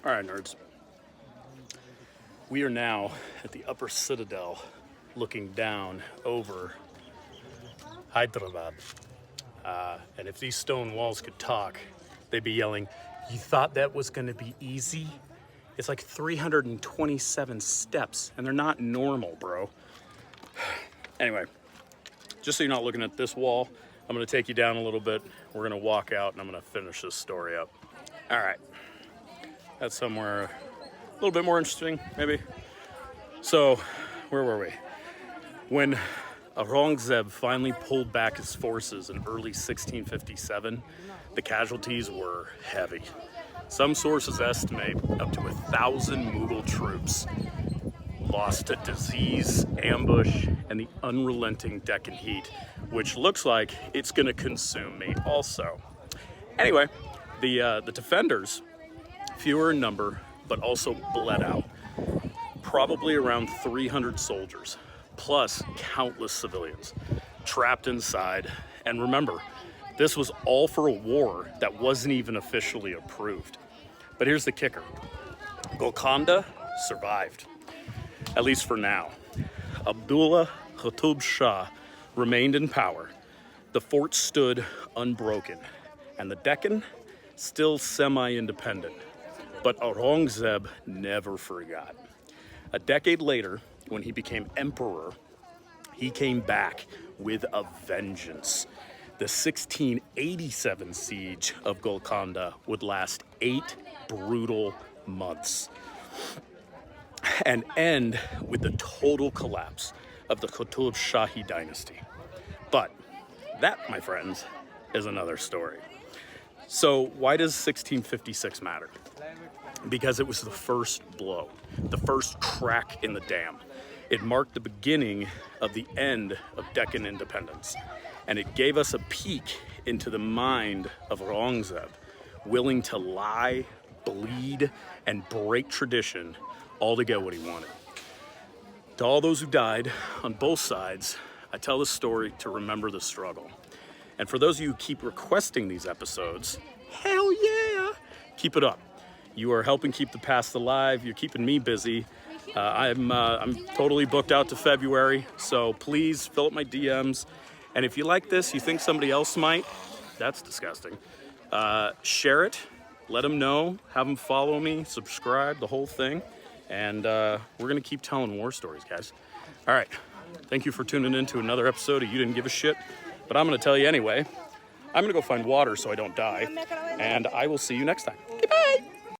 All right, nerds. We are now at the upper citadel looking down over Hyderabad. And if these stone walls could talk, they'd be yelling, "You thought that was going to be easy? It's like 327 steps, and they're not normal, bro." Anyway, just so you're not looking at this wall, I'm going to take you down a little bit. We're going to walk out, and I'm going to finish this story up. All right. That's somewhere a little bit more interesting, maybe. So, where were we? When Aurangzeb finally pulled back his forces in early 1657, the casualties were heavy. Some sources estimate up to 1,000 Mughal troops lost to disease, ambush, and the unrelenting Deccan heat, which looks like it's going to consume me also. Anyway, the defenders, fewer in number, but also bled out. Probably around 300 soldiers, plus countless civilians, trapped inside. And remember, this was all for a war that wasn't even officially approved. But here's the kicker. Golconda survived, at least for now. Abdullah Qutb Shah remained in power. The fort stood unbroken, and the Deccan still semi-independent. But Aurangzeb never forgot. A decade later, when he became emperor, he came back with a vengeance. The 1687 siege of Golconda would last 8 brutal months and end with the total collapse of the Qutb Shahi dynasty. But that, my friends, is another story. So why does 1656 matter? Because it was the first blow, the first crack in the dam. It marked the beginning of the end of Deccan independence, and it gave us a peek into the mind of Aurangzeb, willing to lie, bleed, and break tradition, all to get what he wanted. To all those who died on both sides, I tell this story to remember the struggle. And for those of you who keep requesting these episodes, hell yeah, keep it up. You are helping keep the past alive. You're keeping me busy. I'm totally booked out to February, so please fill up my DMs. And if you like this, you think somebody else might, that's disgusting. Share it, let them know, have them follow me, subscribe, the whole thing. And we're gonna keep telling war stories, guys. All right, thank you for tuning in to another episode of You Didn't Give a Shit, but I'm gonna tell you anyway. I'm gonna go find water so I don't die, and I will see you next time.